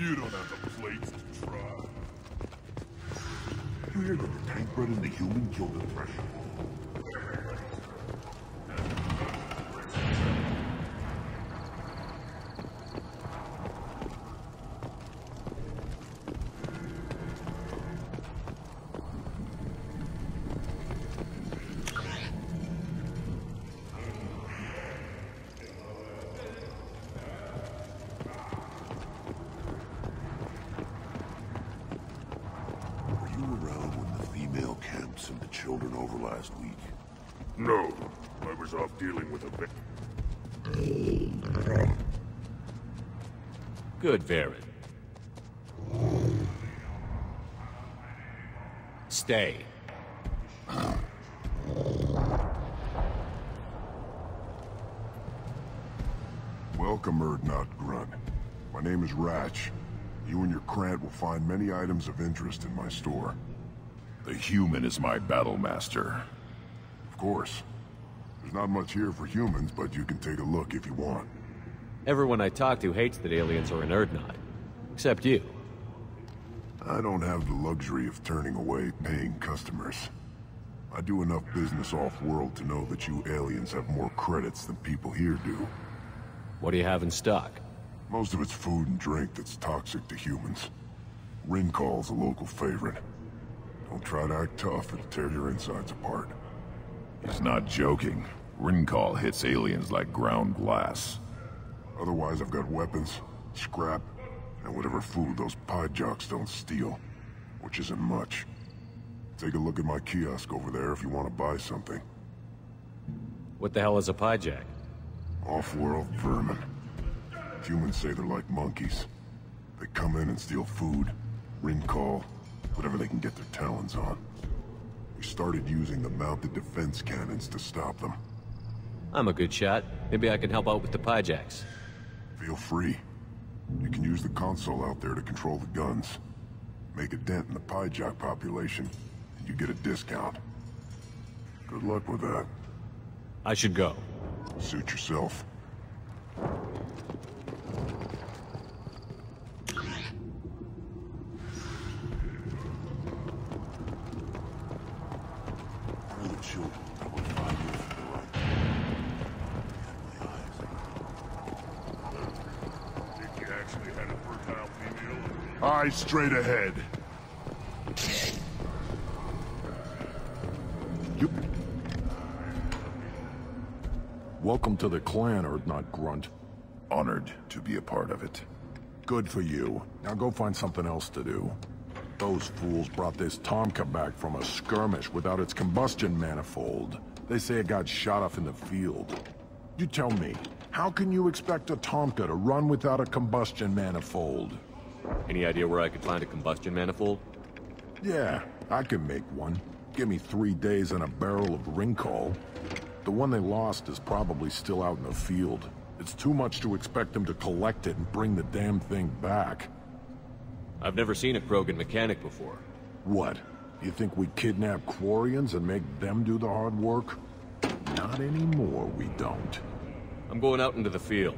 You don't have the plates to try. You hear that the tank bred and the human killed the thresher? And the children over last week? No, I was off dealing with a bit. Good, Varen. Stay. Welcome, Erdnot Grunt. My name is Ratch. You and your Krant will find many items of interest in my store. The human is my battle master. Of course. There's not much here for humans, but you can take a look if you want. Everyone I talk to hates that aliens are an Erdnot. Except you. I don't have the luxury of turning away paying customers. I do enough business off-world to know that you aliens have more credits than people here do. What do you have in stock? Most of it's food and drink that's toxic to humans. Rincall's a local favorite. Don't try to act tough, it'll tear your insides apart. He's not joking. Rincall hits aliens like ground glass. Otherwise, I've got weapons, scrap, and whatever food those pie jocks don't steal. Which isn't much. Take a look at my kiosk over there if you want to buy something. What the hell is a pie jack? Off-world vermin. Humans say they're like monkeys. They come in and steal food, Rincall, whatever they can get their talons on. We started using the mounted defense cannons to stop them. I'm a good shot. Maybe I can help out with the pie jacks. Feel free. You can use the console out there to control the guns. Make a dent in the pie jack population, and you get a discount. Good luck with that. I should go. Suit yourself. Eyes straight ahead. Welcome to the clan, Erdnot Grunt. Honored to be a part of it. Good for you. Now go find something else to do. Those fools brought this Tuchanka back from a skirmish without its combustion manifold. They say it got shot off in the field. You tell me, how can you expect a Tuchanka to run without a combustion manifold? Any idea where I could find a combustion manifold? Yeah, I can make one. Give me 3 days and a barrel of Rincall. The one they lost is probably still out in the field. It's too much to expect them to collect it and bring the damn thing back. I've never seen a Krogan mechanic before. What? You think we kidnap Quarians and make them do the hard work? Not anymore, we don't. I'm going out into the field.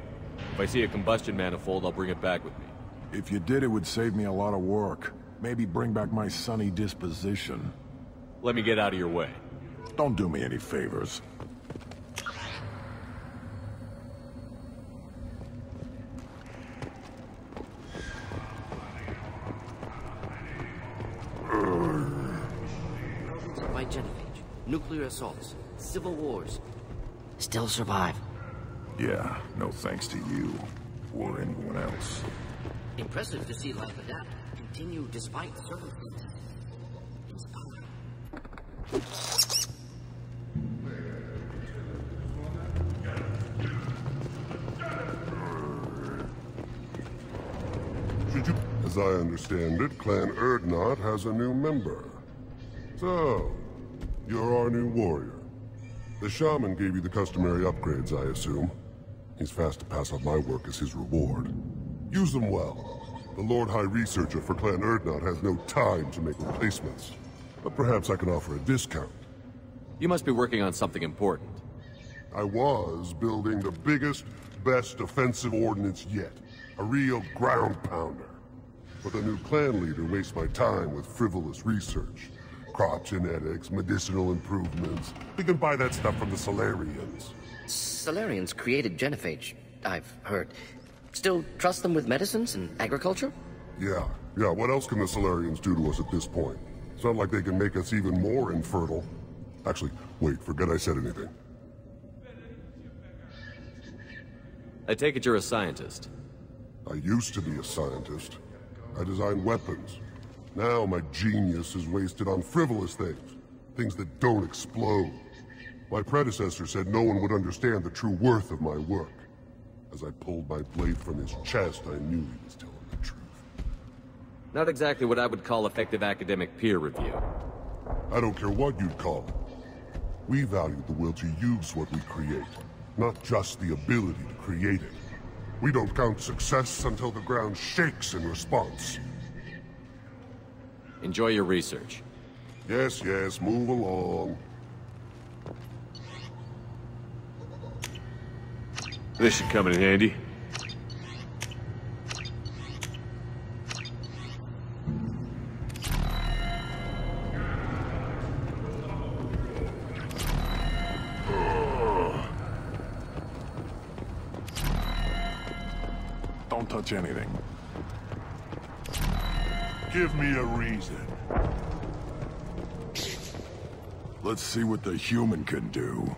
If I see a combustion manifold, I'll bring it back with me. If you did, it would save me a lot of work. Maybe bring back my sunny disposition. Let me get out of your way. Don't do me any favors. By genophage, nuclear assaults, civil wars. Still survive. Yeah, no thanks to you. Or anyone else. Impressive to see life adapt, continue despite circumstances. Inspiring. As I understand it, Clan Erdnot has a new member. So, you're our new warrior. The shaman gave you the customary upgrades, I assume. He's fast to pass on my work as his reward. Use them well. The Lord High Researcher for Clan Erdnot has no time to make replacements. But perhaps I can offer a discount. You must be working on something important. I was building the biggest, best offensive ordnance yet. A real ground pounder. but the new clan leader wastes my time with frivolous research. Crop genetics, medicinal improvements. We can buy that stuff from the Solarians. Solarians created genophage, I've heard. Still trust them with medicines and agriculture? Yeah, what else can the Solarians do to us at this point? It's not like they can make us even more infertile. Actually, wait, forget I said anything. I take it you're a scientist. I used to be a scientist. I designed weapons. Now my genius is wasted on frivolous things. Things that don't explode. My predecessor said no one would understand the true worth of my work. As I pulled my blade from his chest, I knew he was telling the truth. Not exactly what I would call effective academic peer review. I don't care what you'd call it. We value the will to use what we create, not just the ability to create it. We don't count success until the ground shakes in response. Enjoy your research. Yes, move along. This should come in handy. Don't touch anything. Give me a reason. Let's see what the human can do.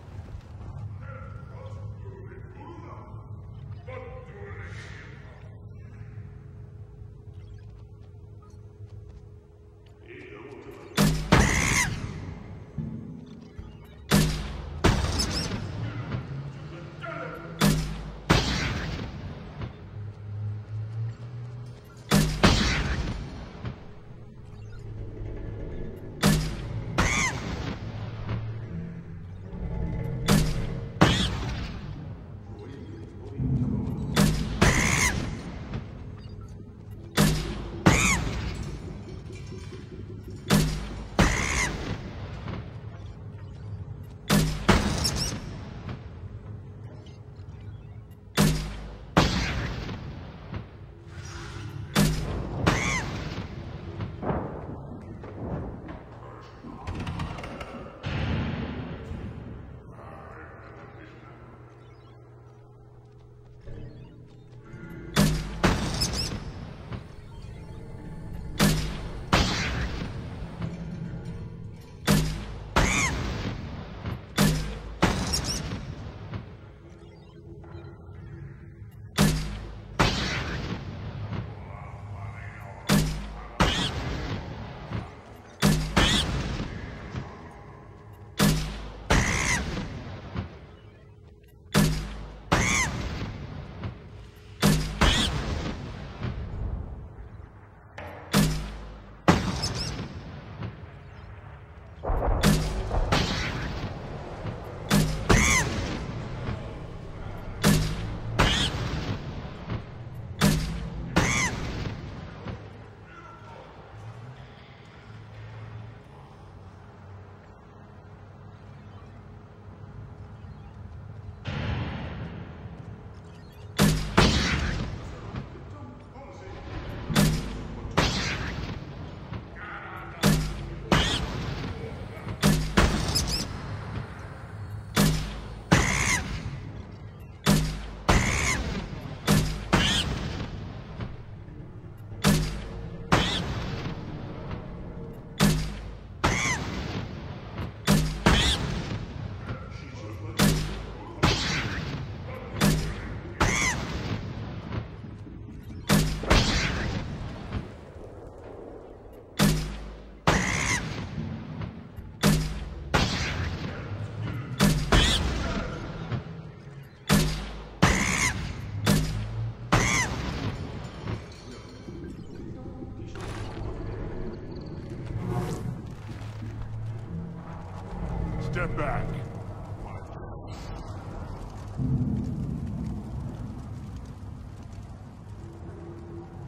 Step back.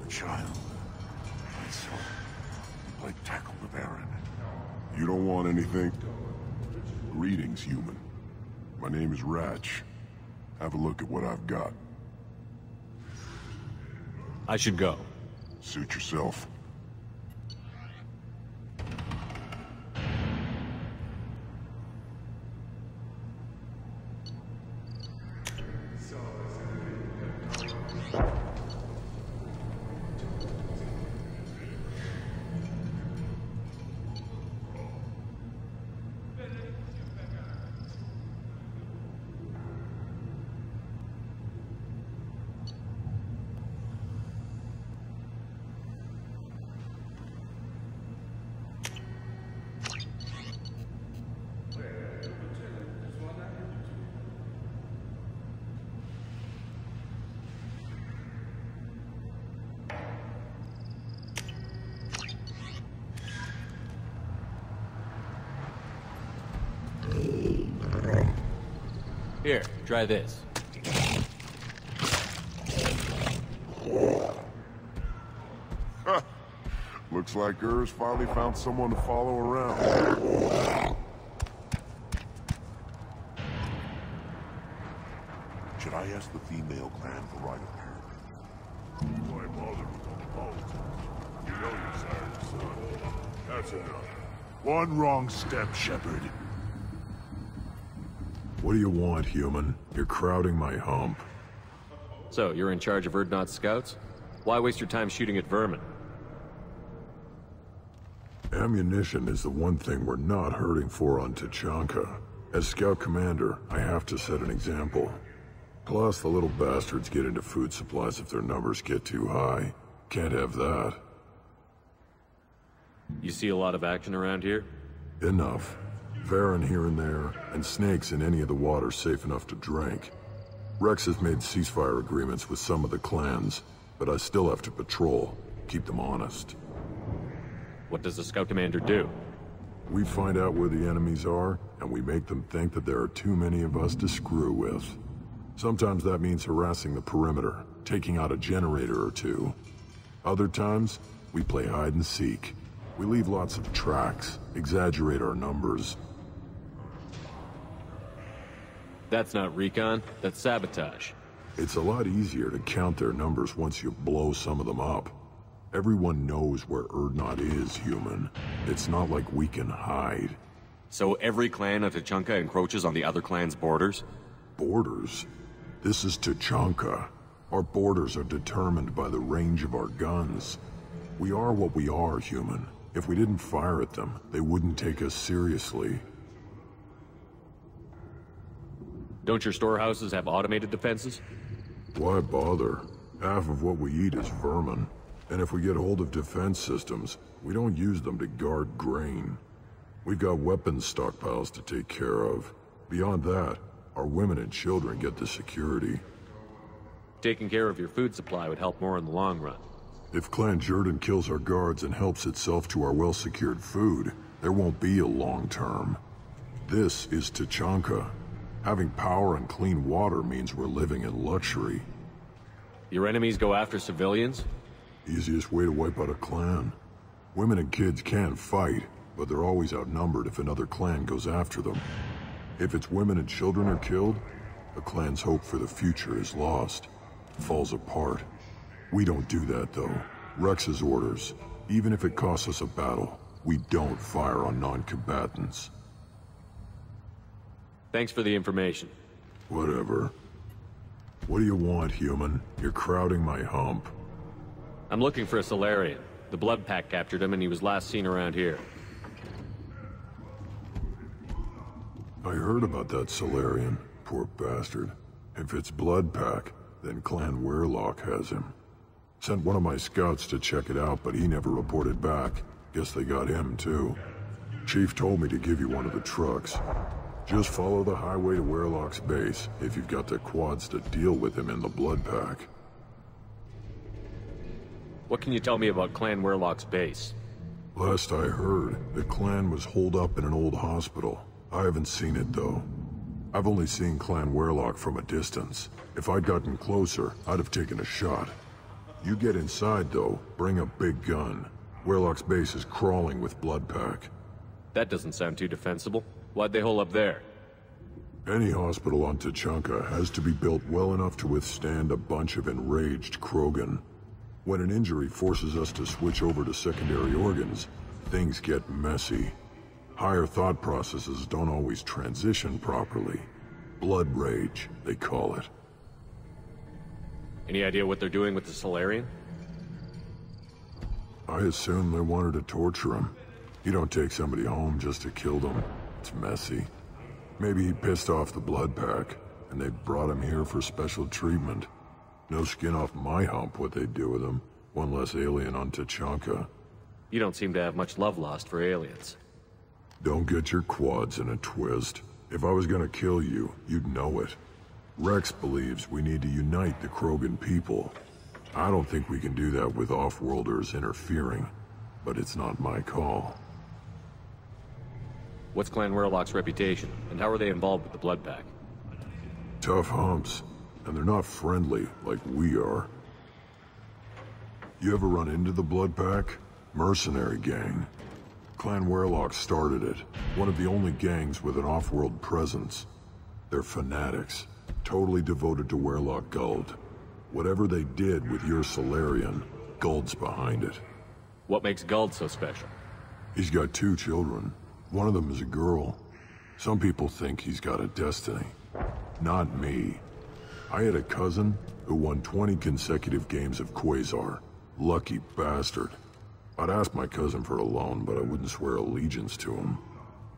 The child. My son. I tackled the Baron. You don't want anything? Greetings, human. My name is Ratch. Have a look at what I've got. I should go. Suit yourself. Here, try this. Looks like Ur's finally found someone to follow around. Should I ask the female clan for right of pair? Why bother with all the politics? You know your sire, son. That's enough. One wrong step, Shepard. What do you want, human? You're crowding my hump. So, you're in charge of Urdnot's scouts? Why waste your time shooting at vermin? Ammunition is the one thing we're not hurting for on Tuchanka. As scout commander, I have to set an example. Plus, the little bastards get into food supplies if their numbers get too high. Can't have that. You see a lot of action around here? Enough. Varren here and there, and snakes in any of the water safe enough to drink. Rex has made ceasefire agreements with some of the clans, but I still have to patrol, keep them honest. What does the scout commander do? We find out where the enemies are, and we make them think that there are too many of us to screw with. Sometimes that means harassing the perimeter, taking out a generator or two. Other times, we play hide and seek. We leave lots of tracks, exaggerate our numbers. That's not recon, that's sabotage. It's a lot easier to count their numbers once you blow some of them up. Everyone knows where Urdnot is, human. It's not like we can hide. So every clan of Tuchanka encroaches on the other clan's borders? Borders? This is Tuchanka. Our borders are determined by the range of our guns. We are what we are, human. If we didn't fire at them, they wouldn't take us seriously. Don't your storehouses have automated defenses? Why bother? Half of what we eat is vermin. And if we get hold of defense systems, we don't use them to guard grain. We've got weapons stockpiles to take care of. Beyond that, our women and children get the security. Taking care of your food supply would help more in the long run. If Clan Jordan kills our guards and helps itself to our well-secured food, there won't be a long term. This is Tuchanka. Having power and clean water means we're living in luxury. Your enemies go after civilians? Easiest way to wipe out a clan. Women and kids can fight, but they're always outnumbered if another clan goes after them. If its women and children are killed, the clan's hope for the future is lost. Falls apart. We don't do that, though. Rex's orders. Even if it costs us a battle, we don't fire on non-combatants. Thanks for the information. Whatever. What do you want, human? You're crowding my hump. I'm looking for a Solarian. The Blood Pack captured him and he was last seen around here. I heard about that Solarian. Poor bastard. If it's Blood Pack, then Clan Weirlock has him. Sent one of my scouts to check it out, but he never reported back. Guess they got him, too. Chief told me to give you one of the trucks. Just follow the highway to Weirlock's base, if you've got the quads to deal with him in the Blood Pack. What can you tell me about Clan Weirlock's base? Last I heard, the clan was holed up in an old hospital. I haven't seen it, though. I've only seen Clan Weirlock from a distance. If I'd gotten closer, I'd have taken a shot. You get inside, though, bring a big gun. Weirlock's base is crawling with Blood Pack. That doesn't sound too defensible. Why'd they hole up there? Any hospital on Tuchanka has to be built well enough to withstand a bunch of enraged Krogan. When an injury forces us to switch over to secondary organs, things get messy. Higher thought processes don't always transition properly. Blood rage, they call it. Any idea what they're doing with the Solarian? I assume they wanted to torture him. You don't take somebody home just to kill them. It's messy. Maybe he pissed off the blood pack, and they brought him here for special treatment. No skin off my hump what they'd do with him. One less alien on Tuchanka. You don't seem to have much love lost for aliens. Don't get your quads in a twist. If I was gonna kill you, you'd know it. Rex believes we need to unite the Krogan people. I don't think we can do that with off-worlders interfering, but it's not my call. What's Clan Warlock's reputation, and how are they involved with the Blood Pack? Tough humps, and they're not friendly like we are. You ever run into the Blood Pack? Mercenary gang. Clan Warlock started it, one of the only gangs with an off-world presence. They're fanatics, totally devoted to Warlock Guld. Whatever they did with your Solarian, Guld's behind it. What makes Guld so special? He's got 2 children. One of them is a girl. Some people think he's got a destiny. Not me. I had a cousin who won 20 consecutive games of Quasar. Lucky bastard. I'd ask my cousin for a loan, but I wouldn't swear allegiance to him.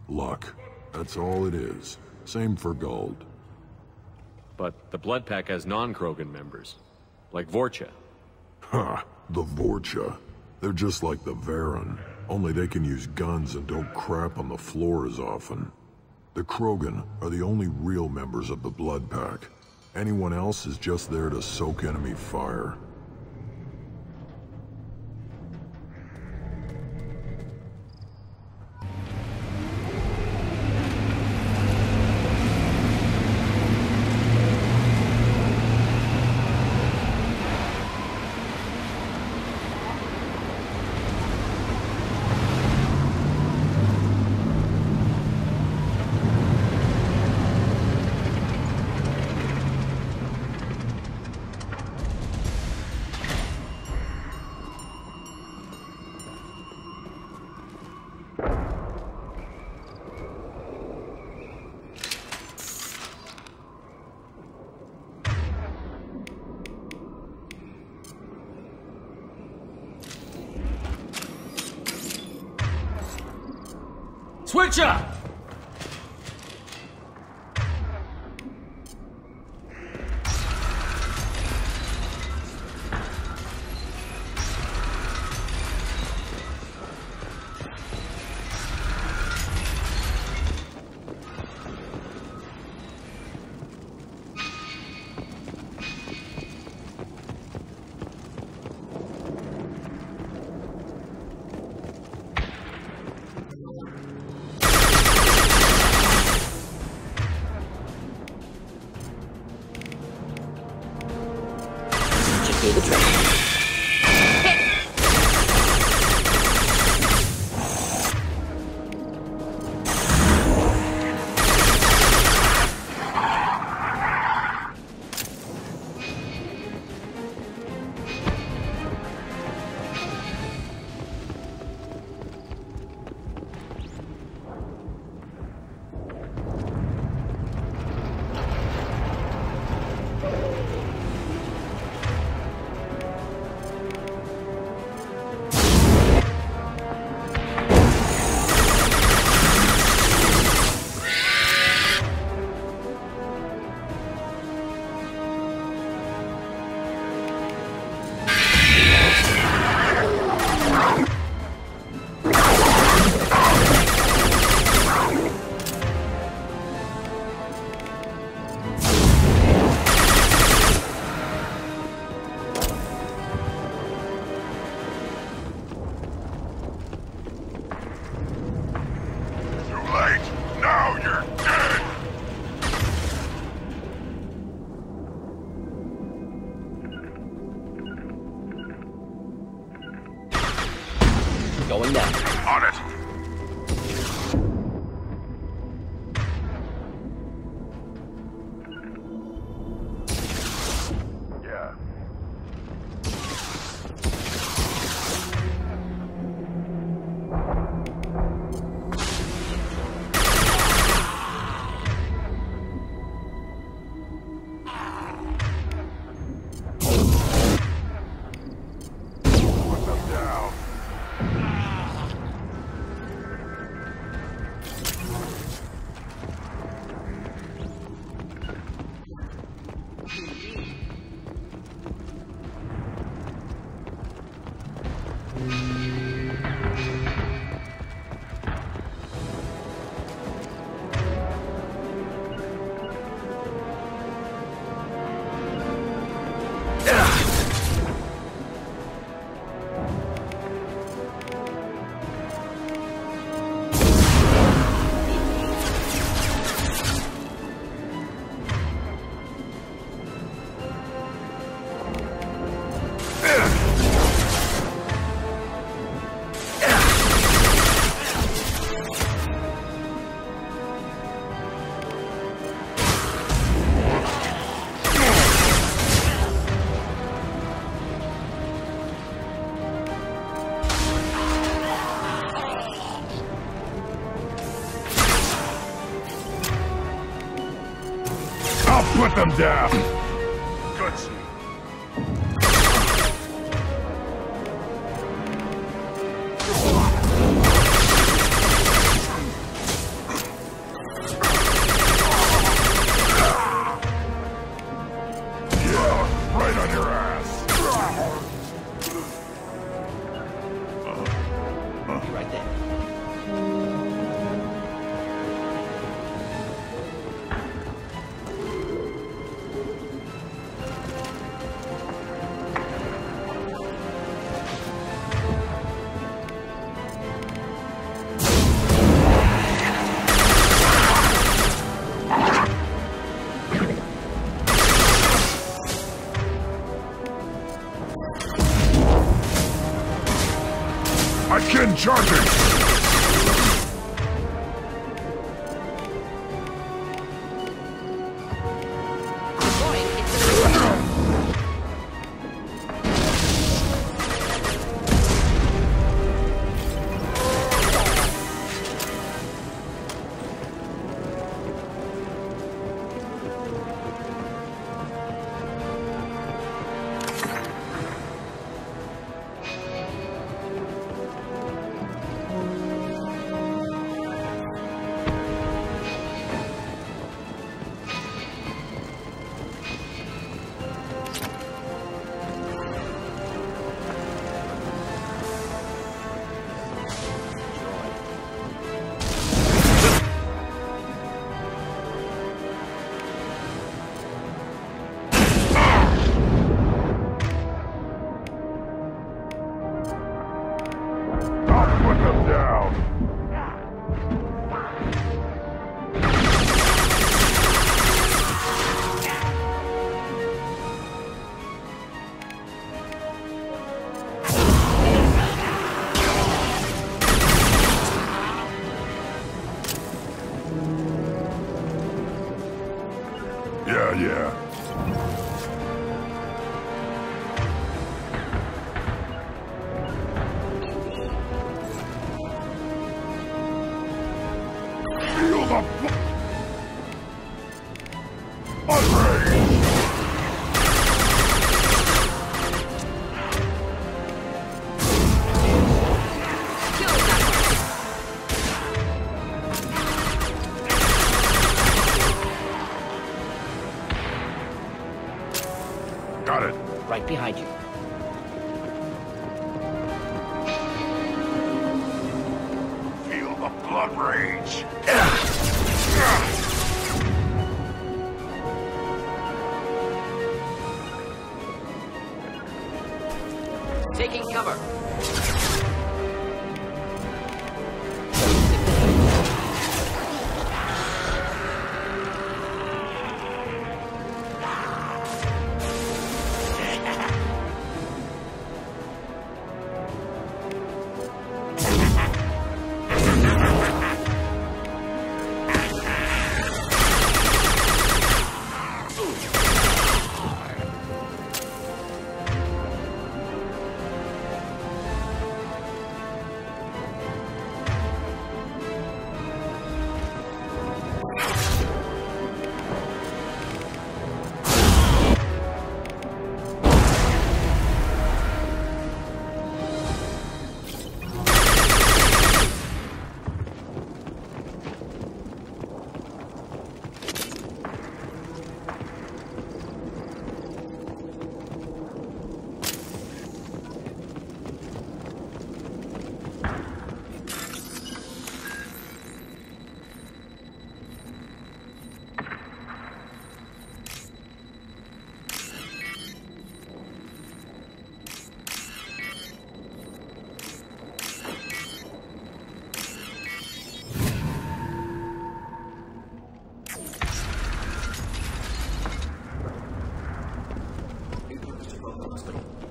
Luck. That's all it is. Same for Guld. But the Blood Pack has non-Krogan members, like Vorcha. Ha! The Vorcha. They're just like the Varen, only they can use guns and don't crap on the floor as often. The Krogan are the only real members of the Blood Pack. Anyone else is just there to soak enemy fire. Switch up! Do the trick. Going down. On it. Yeah. put them down! Good. Yeah, right on your ass! Be right there. Again, charging! Yeah. Feel the outrage! Got it. Right behind you. Feel the blood rage! Taking cover.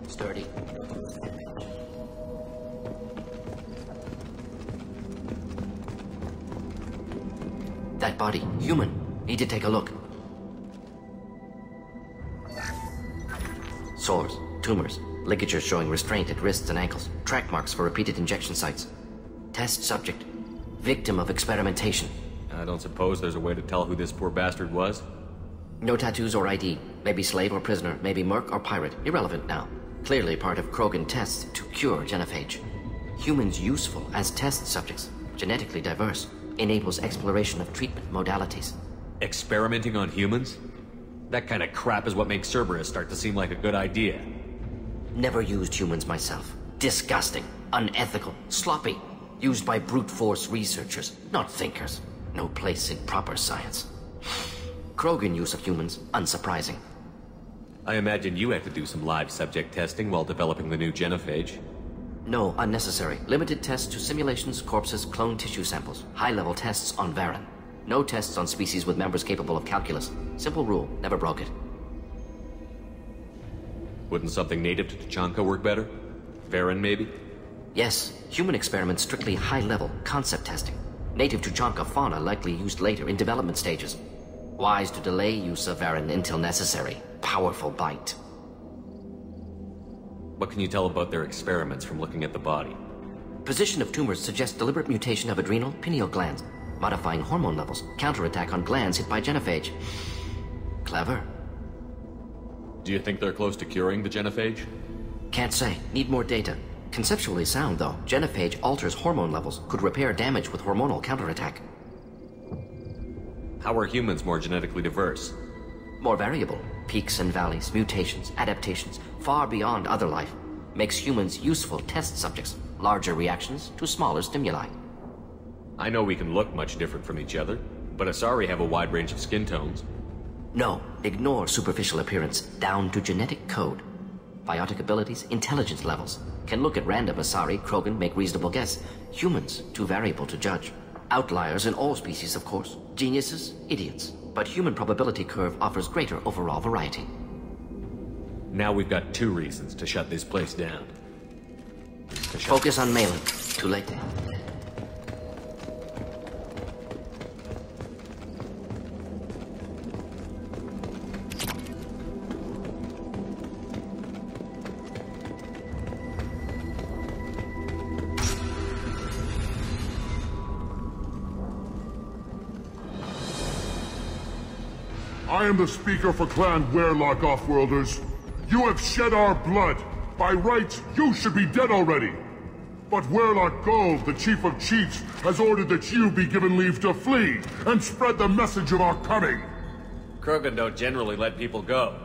Sturdy. That body, human. Need to take a look. Sores, tumors, ligatures showing restraint at wrists and ankles, track marks for repeated injection sites. Test subject, victim of experimentation. I don't suppose there's a way to tell who this poor bastard was? No tattoos or ID. Maybe slave or prisoner, maybe merc or pirate. Irrelevant now. Clearly part of Krogan tests to cure genophage. Humans useful as test subjects. Genetically diverse. Enables exploration of treatment modalities. Experimenting on humans? That kind of crap is what makes Cerberus start to seem like a good idea. Never used humans myself. Disgusting. Unethical. Sloppy. Used by brute force researchers, not thinkers. No place in proper science. Krogan use of humans, unsurprising. I imagine you had to do some live subject testing while developing the new genophage. No, unnecessary. Limited tests to simulations, corpses, cloned tissue samples. High-level tests on Varen. No tests on species with members capable of calculus. Simple rule, never broke it. Wouldn't something native to Tuchanka work better? Varen, maybe? Yes, human experiments strictly high-level, concept testing. Native Tuchanka fauna likely used later in development stages. Wise to delay use of Varen until necessary. Powerful bite. What can you tell about their experiments from looking at the body? Position of tumors suggests deliberate mutation of adrenal, pineal glands, modifying hormone levels, counterattack on glands hit by genophage. Clever. Do you think they're close to curing the genophage? Can't say. Need more data. Conceptually sound, though. Genophage alters hormone levels, could repair damage with hormonal counterattack. How are humans more genetically diverse? More variable. Peaks and valleys, mutations, adaptations, far beyond other life. Makes humans useful test subjects. Larger reactions to smaller stimuli. I know we can look much different from each other, but Asari have a wide range of skin tones. No, ignore superficial appearance, down to genetic code. Biotic abilities, intelligence levels. Can look at random Asari, Krogan, make reasonable guess. Humans, too variable to judge. Outliers in all species, of course. Geniuses, idiots. But human probability curve offers greater overall variety. Now we've got 2 reasons to shut this place down. Focus on Maelon. Too late. I am the speaker for Clan Werlock, Offworlders. You have shed our blood. By rights, you should be dead already. But Werlock Gold, the Chief of Chiefs, has ordered that you be given leave to flee and spread the message of our coming. Krogan don't generally let people go.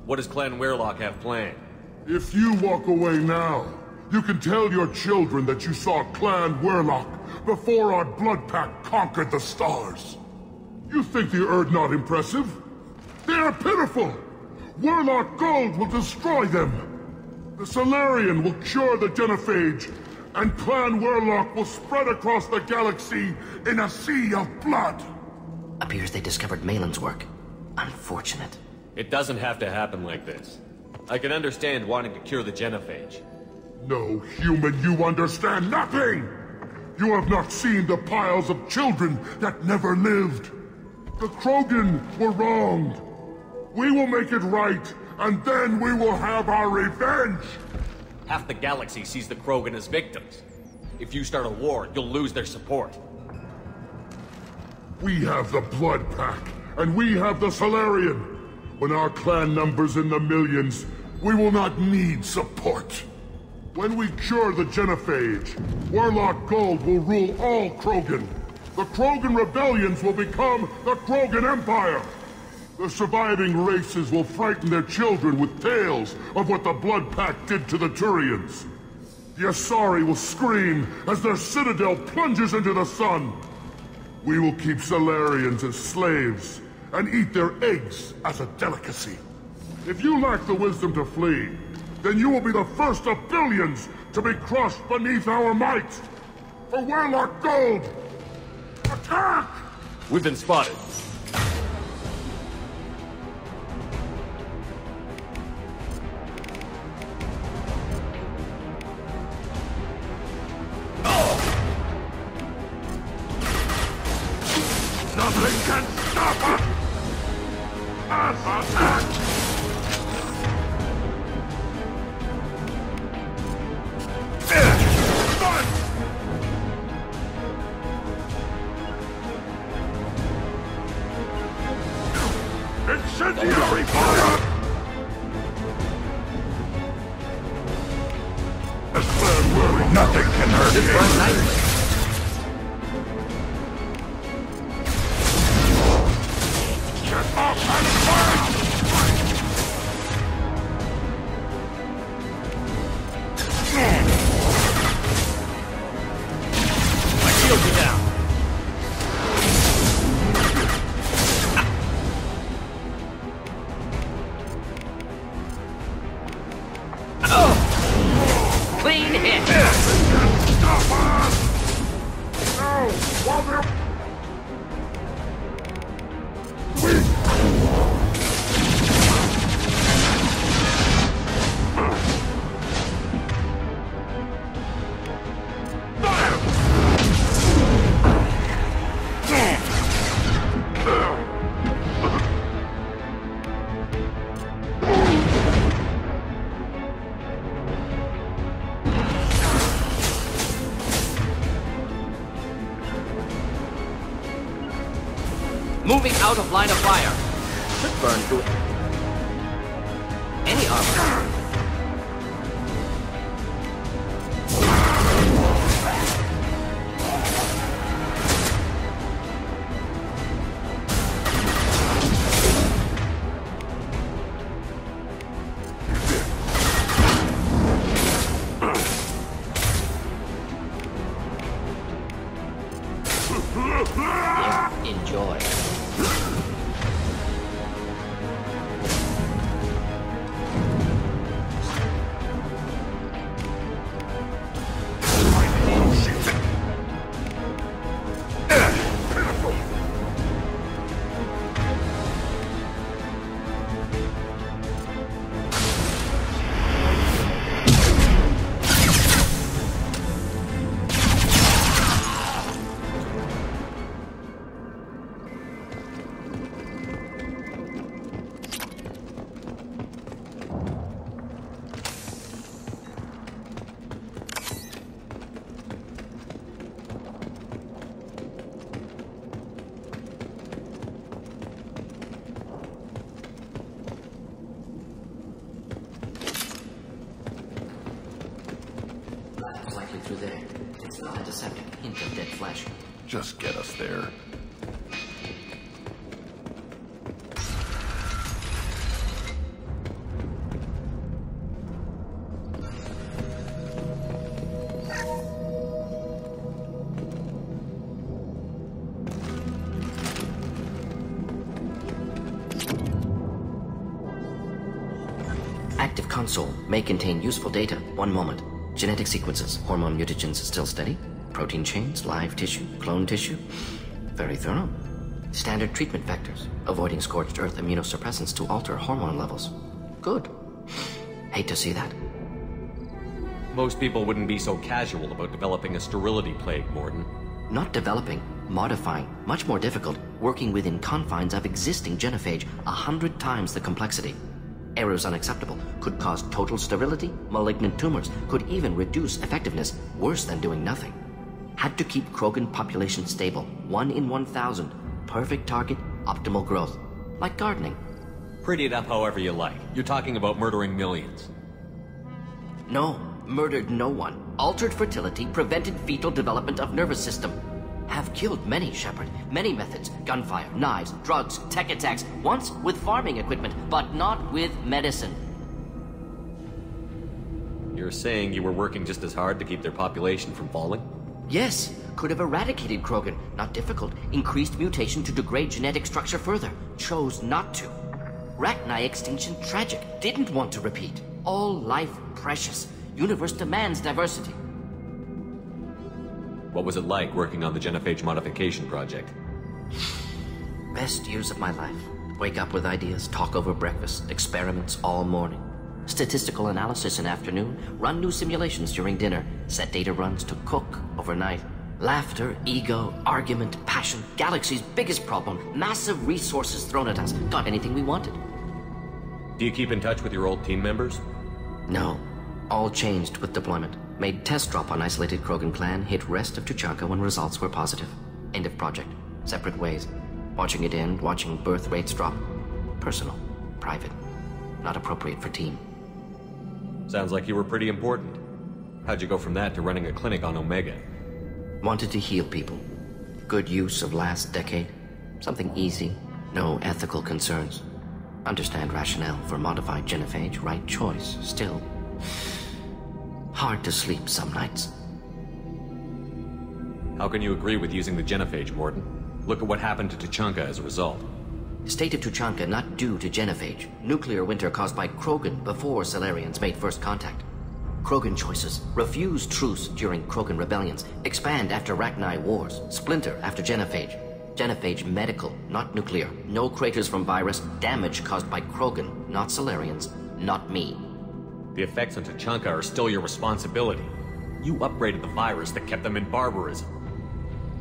What does Clan Werlock have planned? If you walk away now, you can tell your children that you saw Clan Werlock before our blood pact conquered the stars. You think the Erd not impressive? They are pitiful! Werlock Gold will destroy them! The Solarian will cure the genophage, and Clan Werlock will spread across the galaxy in a sea of blood! Appears they discovered Maelon's work. Unfortunate. It doesn't have to happen like this. I can understand wanting to cure the genophage. No, human, you understand nothing! You have not seen the piles of children that never lived. The Krogan were wronged. We will make it right, and then we will have our revenge! Half the galaxy sees the Krogan as victims. If you start a war, you'll lose their support. We have the Blood Pack, and we have the Solarian. When our clan numbers in the millions, we will not need support. When we cure the genophage, Werlock Gold will rule all Krogan. The Krogan rebellions will become the Krogan Empire. The surviving races will frighten their children with tales of what the Blood Pact did to the Turians. The Asari will scream as their citadel plunges into the sun. We will keep Solarians as slaves and eat their eggs as a delicacy. If you lack the wisdom to flee, then you will be the first of billions to be crushed beneath our might. For Werlock Gold, attack! We've been spotted. Nothing can stop us! Attack! Incendiary fire! This plan works. Nothing can hurt This me. runs nicely. Get off and fire! My shields are down. Clean hit. Stop us! No! While they're... Moving out of line of fire. Should burn through it. Any armor. Enjoy. Likely through there. It's not antiseptic. Hint of dead flesh. Just get us there. Active console may contain useful data. One moment. Genetic sequences, hormone mutagens still steady. Protein chains, live tissue, clone tissue. Very thorough. Standard treatment vectors, avoiding scorched earth immunosuppressants to alter hormone levels. Good. Hate to see that. Most people wouldn't be so casual about developing a sterility plague, Mordin. Not developing, modifying, much more difficult, working within confines of existing genophage, 100 times the complexity. Errors unacceptable, could cause total sterility, malignant tumors, could even reduce effectiveness, worse than doing nothing. Had to keep Krogan population stable, 1 in 1,000, perfect target, optimal growth. Like gardening. Pretty it up however you like. You're talking about murdering millions. No, murdered no one. Altered fertility, prevented fetal development of nervous system. Have killed many, Shepard. Many methods. Gunfire, knives, drugs, tech attacks. Once with farming equipment, but not with medicine. You're saying you were working just as hard to keep their population from falling? Yes, could have eradicated Krogan. Not difficult. Increased mutation to degrade genetic structure further. Chose not to. Rachni extinction tragic. Didn't want to repeat. All life precious. Universe demands diversity. What was it like working on the genophage modification project? Best years of my life. Wake up with ideas, talk over breakfast, experiments all morning. Statistical analysis in afternoon, run new simulations during dinner, set data runs to cook overnight. Laughter, ego, argument, passion, galaxy's biggest problem, massive resources thrown at us. Got anything we wanted. Do you keep in touch with your old team members? No. All changed with deployment. Made test drop on isolated Krogan clan, hit rest of Tuchanka when results were positive. End of project. Separate ways. Watching it end, watching birth rates drop. Personal. Private. Not appropriate for team. Sounds like you were pretty important. How'd you go from that to running a clinic on Omega? Wanted to heal people. Good use of last decade. Something easy. No ethical concerns. Understand rationale for modified genophage. Right choice. Still. Hard to sleep some nights. How can you agree with using the genophage, Mordin? Look at what happened to Tuchanka as a result. State of Tuchanka not due to genophage. Nuclear winter caused by Krogan before Salarians made first contact. Krogan choices. Refuse truce during Krogan rebellions. Expand after Rachni wars. Splinter after genophage. Genophage medical, not nuclear. No craters from virus. Damage caused by Krogan, not Salarians. Not me. The effects on Tuchanka are still your responsibility. You upgraded the virus that kept them in barbarism.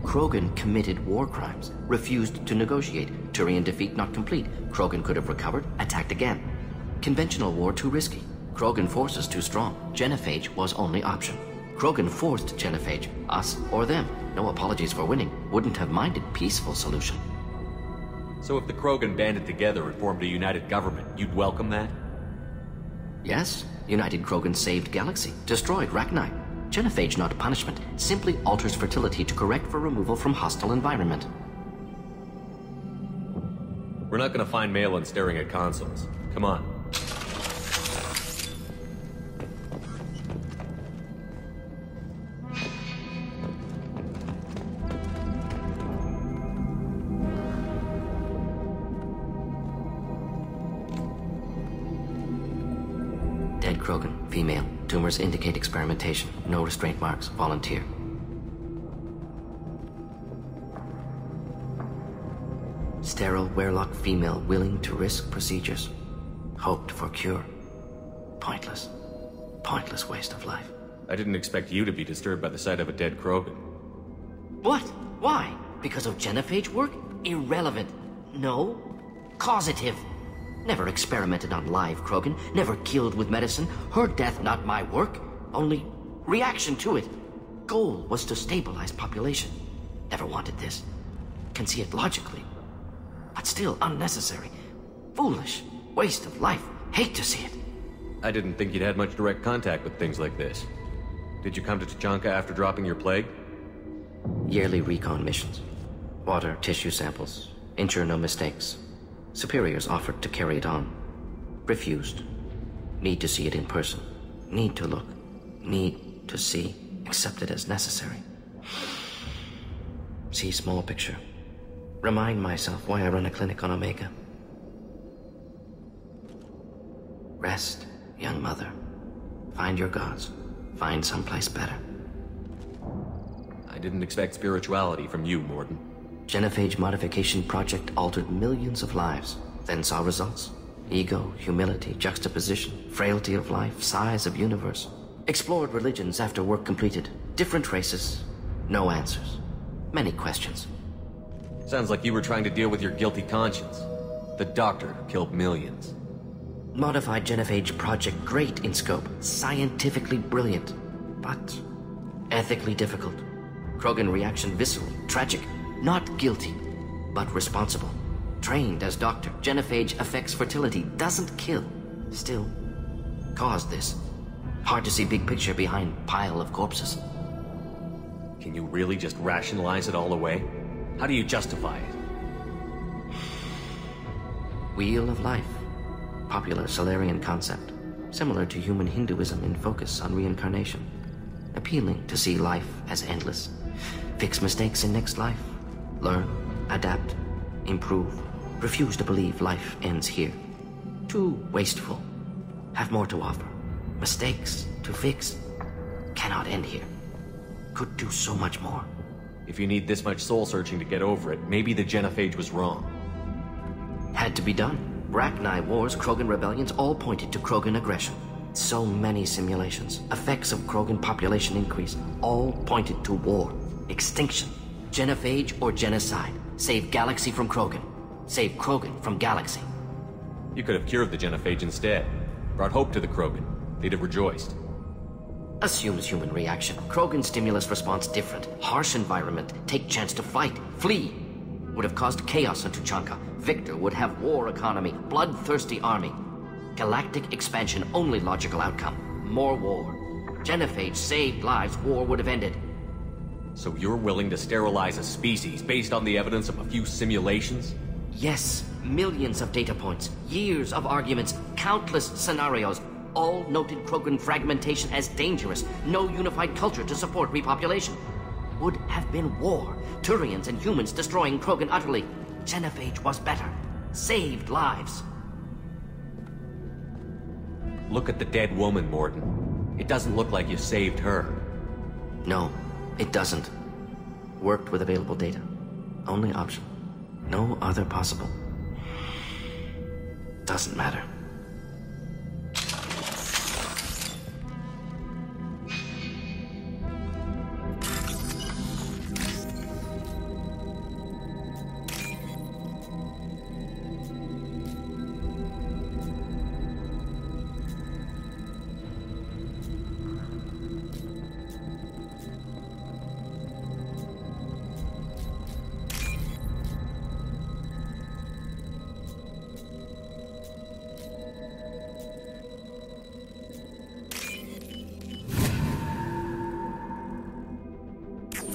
Krogan committed war crimes, refused to negotiate. Turian defeat not complete. Krogan could have recovered, attacked again. Conventional war too risky. Krogan forces too strong. Genophage was only option. Krogan forced genophage, us or them. No apologies for winning. Wouldn't have minded peaceful solution. So if the Krogan banded together and formed a united government, you'd welcome that? Yes, United Krogan saved Galaxy, destroyed Rachni. Genophage not punishment, simply alters fertility to correct for removal from hostile environment. We're not gonna find Maelon staring at consoles. Come on. Dead Krogan, female. Tumors indicate experimentation. No restraint marks. Volunteer. Sterile Werlock female willing to risk procedures. Hoped for cure. Pointless. Pointless waste of life. I didn't expect you to be disturbed by the sight of a dead Krogan. What? Why? Because of genophage work? Irrelevant. No. Causative. Never experimented on live Krogan. Never killed with medicine. Her death not my work. Only reaction to it. Goal was to stabilize population. Never wanted this. Can see it logically. But still unnecessary. Foolish. Waste of life. Hate to see it. I didn't think you'd had much direct contact with things like this. Did you come to Tuchanka after dropping your plague? Yearly recon missions. Water, tissue samples. Ensure no mistakes. Superiors offered to carry it on. Refused. Need to see it in person. Need to look. Need to see. Accepted as necessary. See small picture. Remind myself why I run a clinic on Omega. Rest, young mother. Find your gods. Find someplace better. I didn't expect spirituality from you, Mordin. Genophage modification project altered millions of lives, then saw results. Ego, humility, juxtaposition, frailty of life, size of universe. Explored religions after work completed. Different races. No answers. Many questions. Sounds like you were trying to deal with your guilty conscience. The doctor killed millions. Modified genophage project great in scope. Scientifically brilliant. But ethically difficult. Krogan reaction visceral, tragic. Not guilty, but responsible. Trained as doctor. Genophage affects fertility, doesn't kill. Still, caused this. Hard to see big picture behind pile of corpses. Can you really just rationalize it all away? How do you justify it? Wheel of life. Popular Salarian concept. Similar to human Hinduism in focus on reincarnation. Appealing to see life as endless. Fix mistakes in next life. Learn, adapt, improve. Refuse to believe life ends here. Too wasteful. Have more to offer. Mistakes to fix. Cannot end here. Could do so much more. If you need this much soul-searching to get over it, maybe the genophage was wrong. Had to be done. Rachni wars, Krogan rebellions, all pointed to Krogan aggression. So many simulations. Effects of Krogan population increase. All pointed to war. Extinction. Genophage or genocide. Save Galaxy from Krogan. Save Krogan from Galaxy. You could have cured the genophage instead. Brought hope to the Krogan. They'd have rejoiced. Assumes human reaction. Krogan stimulus response different. Harsh environment. Take chance to fight. Flee. Would have caused chaos on Tuchanka. Victor would have war economy, bloodthirsty army. Galactic expansion, only logical outcome. More war. Genophage saved lives, war would have ended. So you're willing to sterilize a species based on the evidence of a few simulations? Yes, millions of data points, years of arguments, countless scenarios, all noted Krogan fragmentation as dangerous, no unified culture to support repopulation. Would have been war, Turians and humans destroying Krogan utterly. Genophage was better, saved lives. Look at the dead woman, Mordin. It doesn't look like you saved her. No, it doesn't. Worked with available data. Only option. No other possible. Doesn't matter.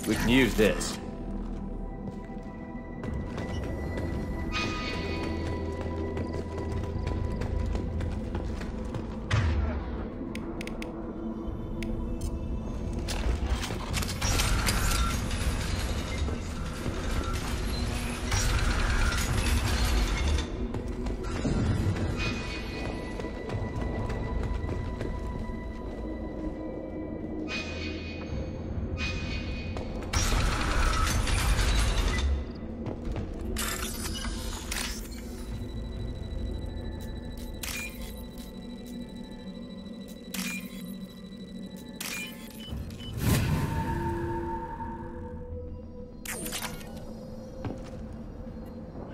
We can use this.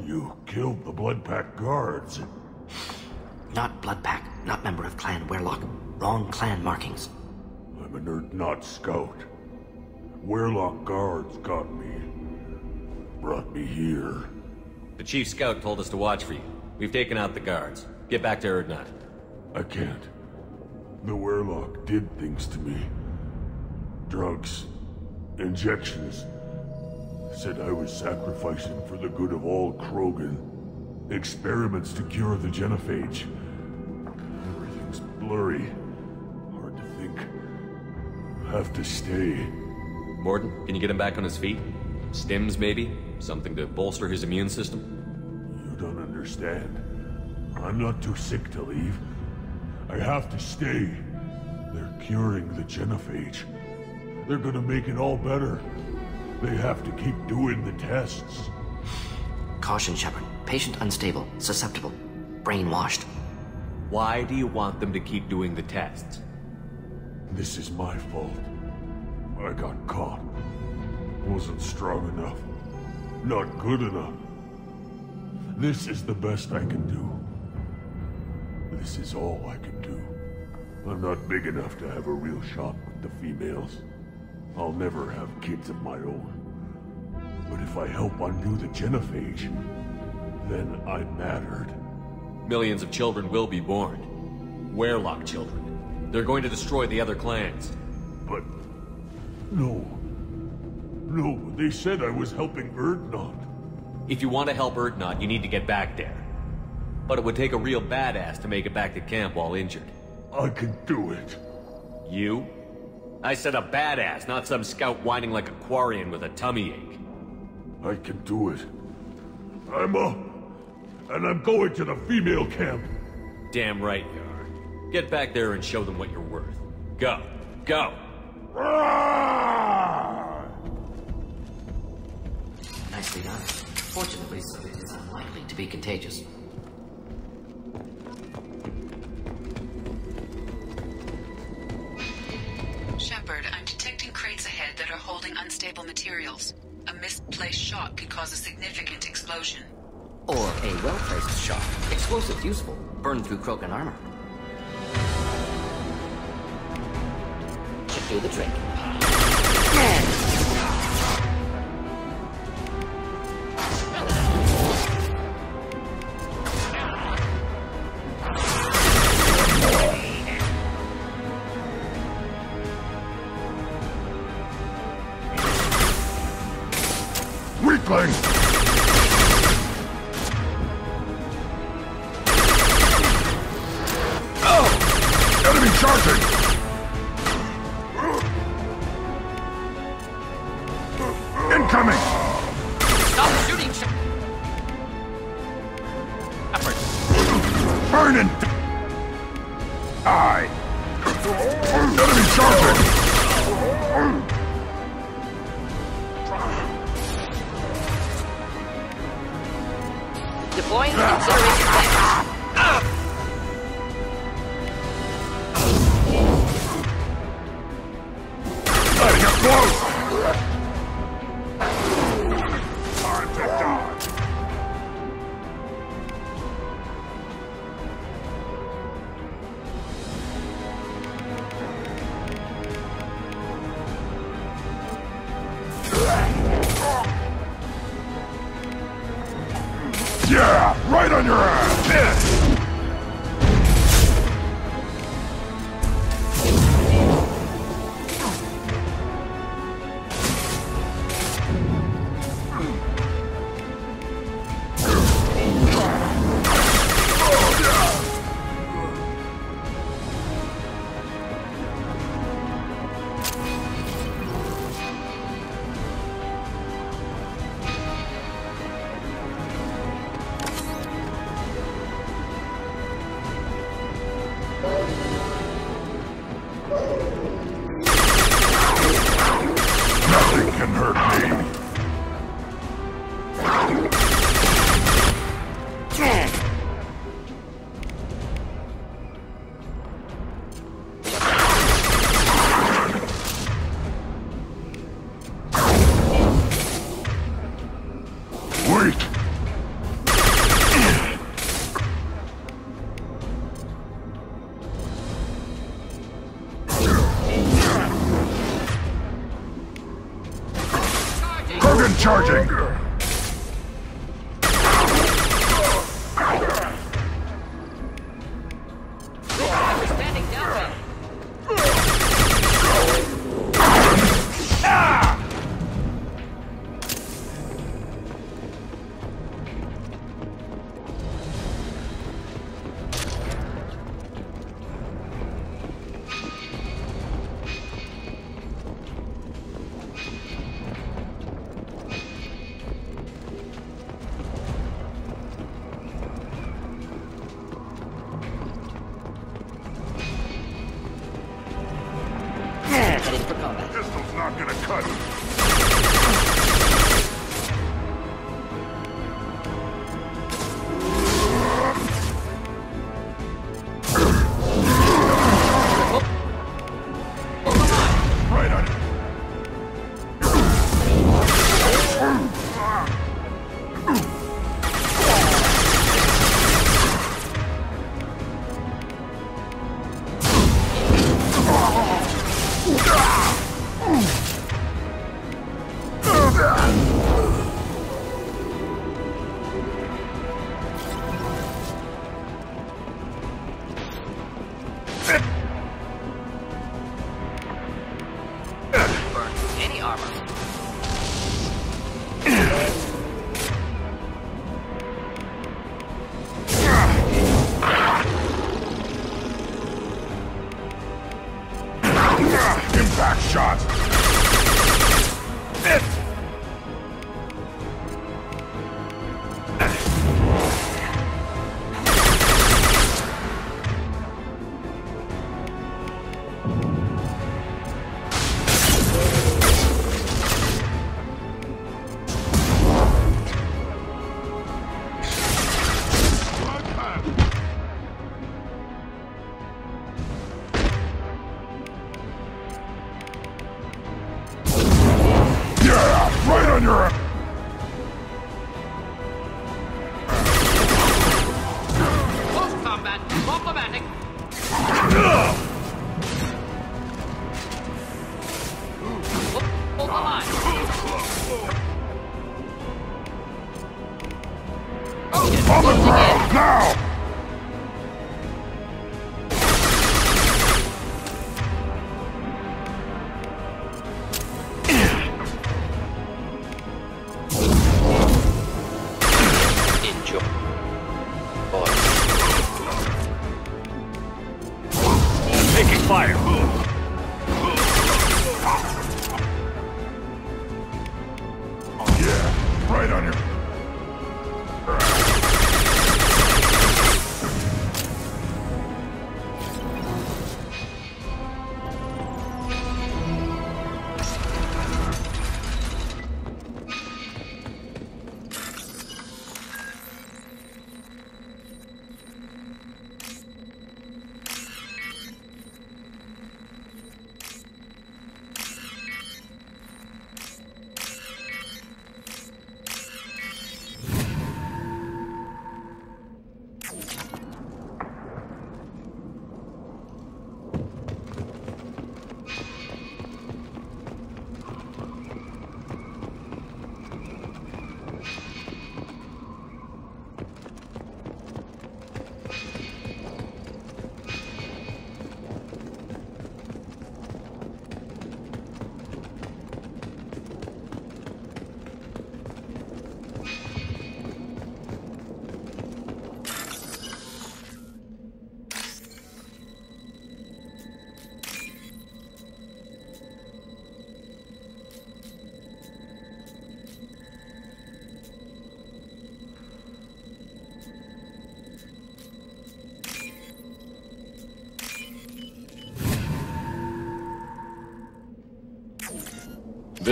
You killed the Blood Pack guards. Not Blood Pack, not member of Clan Werlock. Wrong clan markings. I'm an Urdnot scout. Werlock guards got me. Brought me here. The chief scout told us to watch for you. We've taken out the guards. Get back to Urdnot. I can't. The Werlock did things to me. Drugs. Injections. Said I was sacrificing for the good of all Krogan. Experiments to cure the genophage. Everything's blurry. Hard to think. Have to stay. Mordin, can you get him back on his feet? Stims, maybe? Something to bolster his immune system? You don't understand. I'm not too sick to leave. I have to stay. They're curing the genophage. They're gonna make it all better. They have to keep doing the tests. Caution, Shepard. Patient unstable, susceptible, brainwashed. Why do you want them to keep doing the tests? This is my fault. I got caught. Wasn't strong enough. Not good enough. This is the best I can do. This is all I can do. I'm not big enough to have a real shot with the females. I'll never have kids of my own. But if I help undo the genophage, then I mattered. Millions of children will be born. Werlock children. They're going to destroy the other clans. But... no. No, they said I was helping Urdnot. If you want to help Urdnot, you need to get back there. But it would take a real badass to make it back to camp while injured. I can do it. You? I said a badass, not some scout whining like a Quarian with a tummy ache. I can do it. I'm up. And I'm going to the female camp. Damn right you are. Get back there and show them what you're worth. Go. Go! Nicely done. Fortunately, it is unlikely to be contagious. Shepard, I'm detecting crates ahead that are holding unstable materials. A misplaced shot could cause a significant explosion. Or a well-placed shot. Explosive useful. Burn through Krogan armor. Should do the trick. Burn and die! Enemy charging! Deploying incineration tanks. Letting it close! Time to dodge! Yeah! Right on your ass! Nothing can hurt me. Weak. Krogan charging! We're standing down. Heading for combat. Pistol's not gonna cut it. Right on it. Any armor. Impact shot! Yeah! Right on your... Close combat. Problematic. Hold the line. On the ground, now! Enjoy. Taking fire. Yeah, right on your...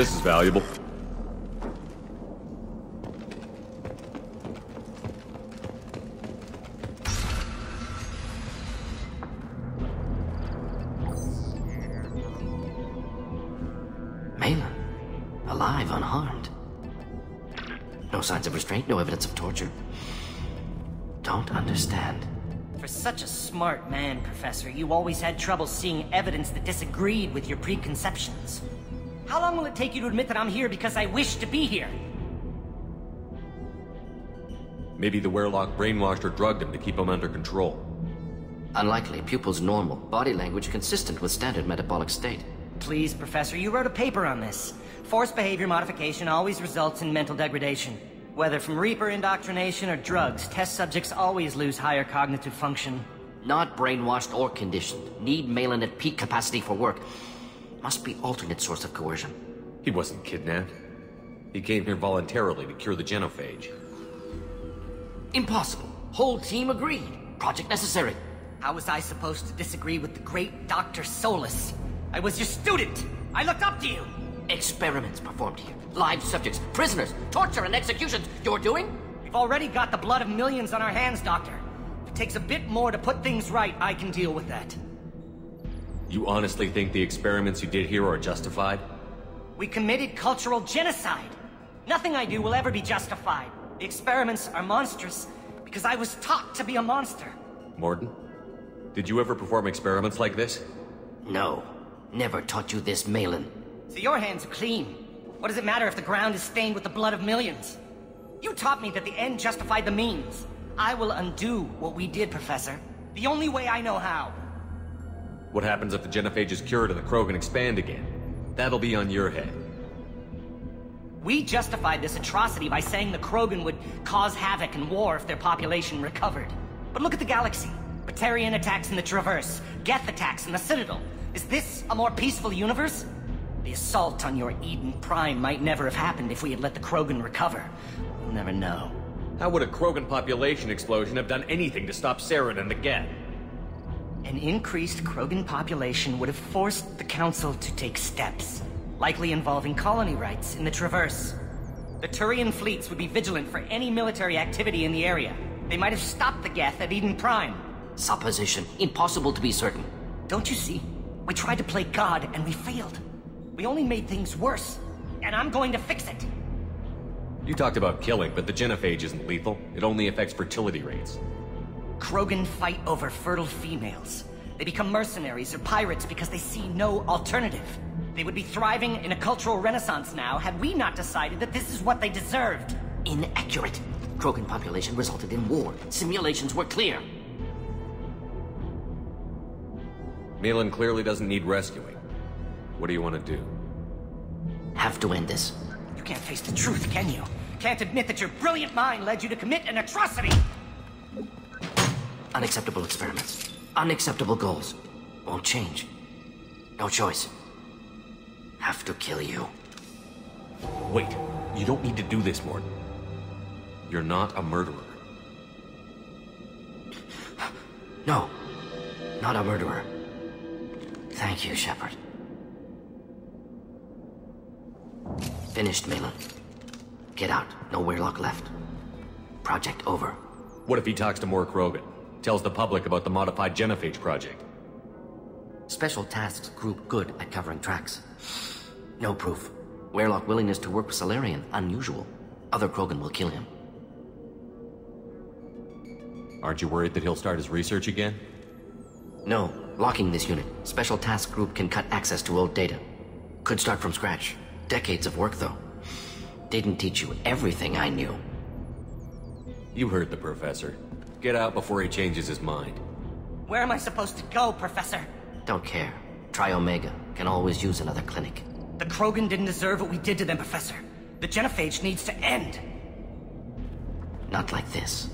This is valuable. Maelon. Alive, unharmed. No signs of restraint, no evidence of torture. Don't understand. For such a smart man, Professor, you always had trouble seeing evidence that disagreed with your preconceptions. How long will it take you to admit that I'm here because I wish to be here? Maybe the Werlock brainwashed or drugged him to keep him under control. Unlikely. Pupil's normal. Body language consistent with standard metabolic state. Please, Professor, you wrote a paper on this. Forced behavior modification always results in mental degradation. Whether from Reaper indoctrination or drugs, test subjects always lose higher cognitive function. Not brainwashed or conditioned. Need Maelon at peak capacity for work. Must be alternate source of coercion. He wasn't kidnapped. He came here voluntarily to cure the genophage. Impossible. Whole team agreed. Project necessary. How was I supposed to disagree with the great Dr. Solus? I was your student! I looked up to you! Experiments performed here. Live subjects, prisoners, torture and executions. You're doing? We've already got the blood of millions on our hands, Doctor. If it takes a bit more to put things right, I can deal with that. You honestly think the experiments you did here are justified? We committed cultural genocide. Nothing I do will ever be justified. The experiments are monstrous because I was taught to be a monster. Mordin, did you ever perform experiments like this? No. Never taught you this, Maelon. So your hands are clean. What does it matter if the ground is stained with the blood of millions? You taught me that the end justified the means. I will undo what we did, Professor. The only way I know how. What happens if the genophage is cured and the Krogan expand again? That'll be on your head. We justified this atrocity by saying the Krogan would cause havoc and war if their population recovered. But look at the galaxy. Batarian attacks in the Traverse, Geth attacks in the Citadel. Is this a more peaceful universe? The assault on your Eden Prime might never have happened if we had let the Krogan recover. We'll never know. How would a Krogan population explosion have done anything to stop Saren and the Geth? An increased Krogan population would have forced the Council to take steps, likely involving colony rights in the Traverse. The Turian fleets would be vigilant for any military activity in the area. They might have stopped the Geth at Eden Prime. Supposition. Impossible to be certain. Don't you see? We tried to play God and we failed. We only made things worse, and I'm going to fix it. You talked about killing, but the genophage isn't lethal. It only affects fertility rates. Krogan fight over fertile females. They become mercenaries or pirates because they see no alternative. They would be thriving in a cultural renaissance now had we not decided that this is what they deserved. Inaccurate. Krogan population resulted in war. Simulations were clear. Maelon clearly doesn't need rescuing. What do you want to do? Have to end this. You can't face the truth, can you? Can't admit that your brilliant mind led you to commit an atrocity! Unacceptable experiments. Unacceptable goals. Won't change. No choice. Have to kill you. Wait, you don't need to do this, Mordin. You're not a murderer. No. Not a murderer. Thank you, Shepard. Finished, Maelon. Get out. No Werlock left. Project over. What if he talks to more Krogan? Tells the public about the modified genophage project? Special tasks group good at covering tracks. No proof. Werlock willingness to work with Salarian, unusual. Other Krogan will kill him. Aren't you worried that he'll start his research again? No. Locking this unit. Special task group can cut access to old data. Could start from scratch. Decades of work, though. Didn't teach you everything I knew. You heard the professor. Get out before he changes his mind. Where am I supposed to go, Professor? Don't care. Try Omega. Can always use another clinic. The Krogan didn't deserve what we did to them, Professor. The genophage needs to end. Not like this.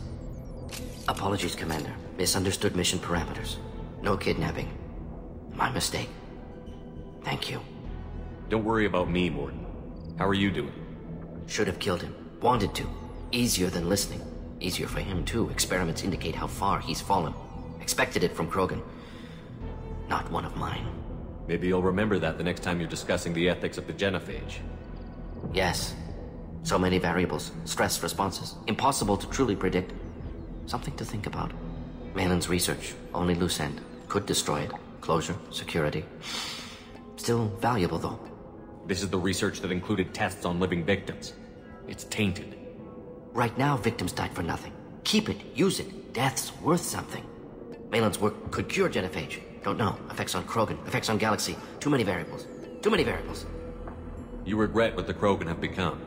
Apologies, Commander. Misunderstood mission parameters. No kidnapping. My mistake. Thank you. Don't worry about me, Mordin. How are you doing? Should have killed him. Wanted to. Easier than listening. Easier for him, too. Experiments indicate how far he's fallen. Expected it from Krogan. Not one of mine. Maybe you'll remember that the next time you're discussing the ethics of the genophage. Yes. So many variables, stress responses, impossible to truly predict. Something to think about. Maelon's research, only loose end. Could destroy it. Closure, security. Still valuable, though. This is the research that included tests on living victims. It's tainted. Right now, victims died for nothing. Keep it, use it. Death's worth something. Maelon's work could cure genophage. Don't know. Effects on Krogan, effects on Galaxy. Too many variables. Too many variables. You regret what the Krogan have become.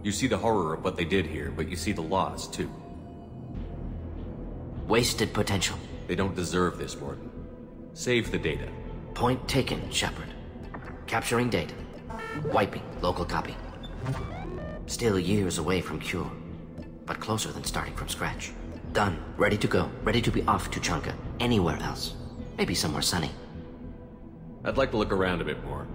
You see the horror of what they did here, but you see the loss, too. Wasted potential. They don't deserve this, Mordin. Save the data. Point taken, Shepard. Capturing data. Wiping local copy. Still years away from cure, but closer than starting from scratch. Done. Ready to go. Ready to be off Tuchanka. Anywhere else. Maybe somewhere sunny. I'd like to look around a bit more.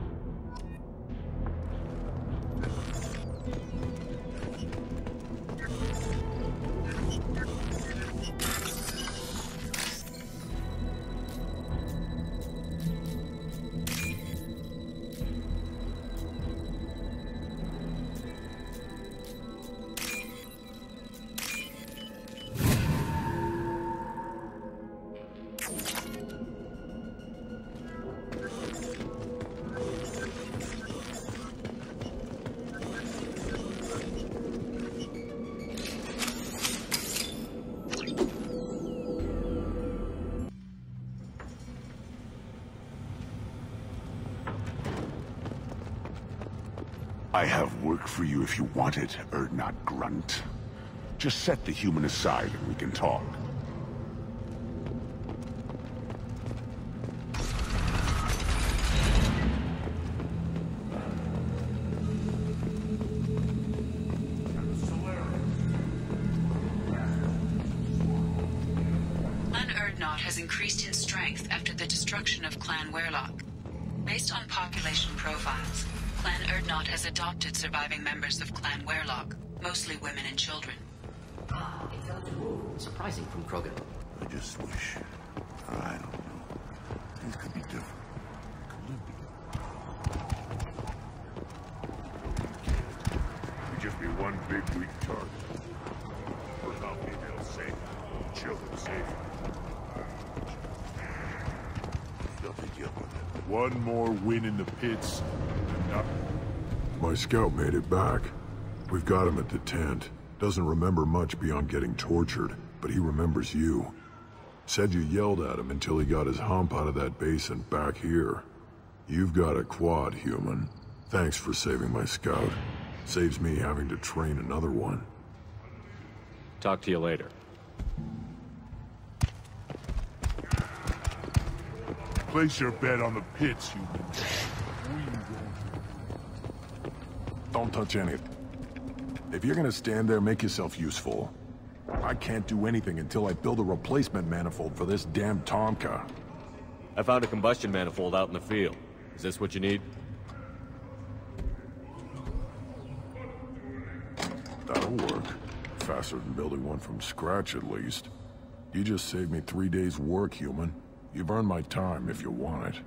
I have work for you if you want it, Urdnot Grunt. Just set the human aside and we can talk. Urdnot has increased in strength after the destruction of Clan Werlock. Based on population profiles, Clan Urdnot has adopted surviving members of Clan Werlock, mostly women and children. Surprising from Krogan. I just wish... I don't know. Things could be different. Could just be one big weak target. First off, female safe. Children safe. They'll pick you up with it. One more win in the pits. My scout made it back. We've got him at the tent. Doesn't remember much beyond getting tortured, but he remembers you. Said you yelled at him until he got his hump out of that base and back here. You've got a quad, human. Thanks for saving my scout. Saves me having to train another one. Talk to you later. Place your bet on the pits, you... Don't touch anything. If you're gonna stand there, make yourself useful. I can't do anything until I build a replacement manifold for this damn Tuchanka. I found a combustion manifold out in the field. Is this what you need? That'll work. Faster than building one from scratch, at least. You just saved me 3 days' work, human. You've earned my time if you want it.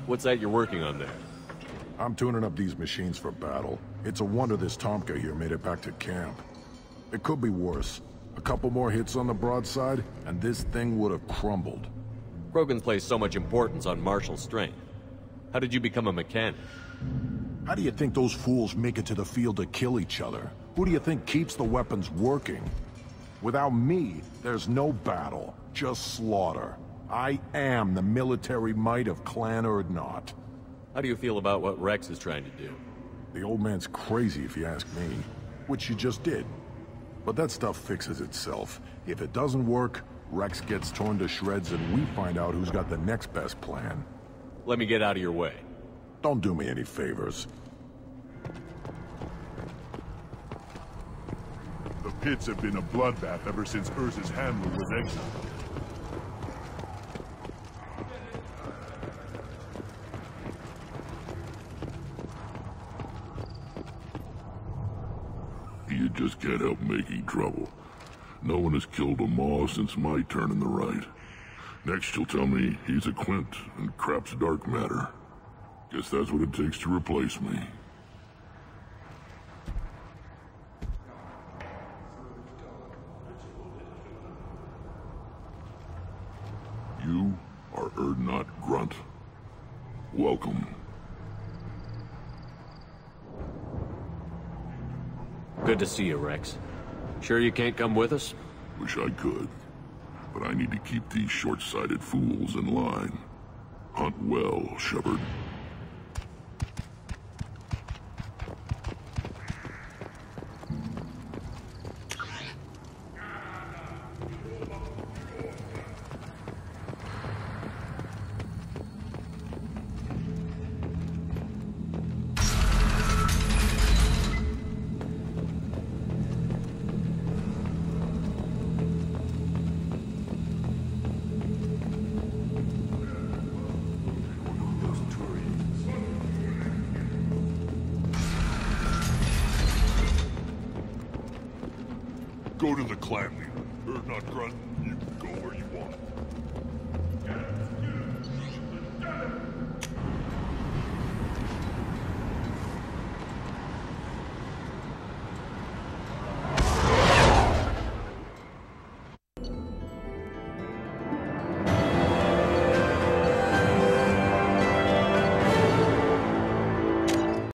What's that you're working on there? I'm tuning up these machines for battle. It's a wonder this Tuchanka here made it back to camp. It could be worse. A couple more hits on the broadside, and this thing would have crumbled. Krogan place so much importance on martial strength. How did you become a mechanic? How do you think those fools make it to the field to kill each other? Who do you think keeps the weapons working? Without me, there's no battle, just slaughter. I am the military might of Clan Urdnot. How do you feel about what Rex is trying to do? The old man's crazy if you ask me, which you just did. But that stuff fixes itself. If it doesn't work, Rex gets torn to shreds and we find out who's got the next best plan. Let me get out of your way. Don't do me any favors. The pits have been a bloodbath ever since Urza's handler was exiled. You just can't help making trouble. No one has killed a Maw since my turn in the right. Next you'll tell me he's a Quint and crap's dark matter. Guess that's what it takes to replace me. You are Erdnot Grunt. Welcome. Good to see you, Rex. Sure you can't come with us? Wish I could. But I need to keep these short-sighted fools in line. Hunt well, Shepard. Go to the clan leader, Erdnot Grunt.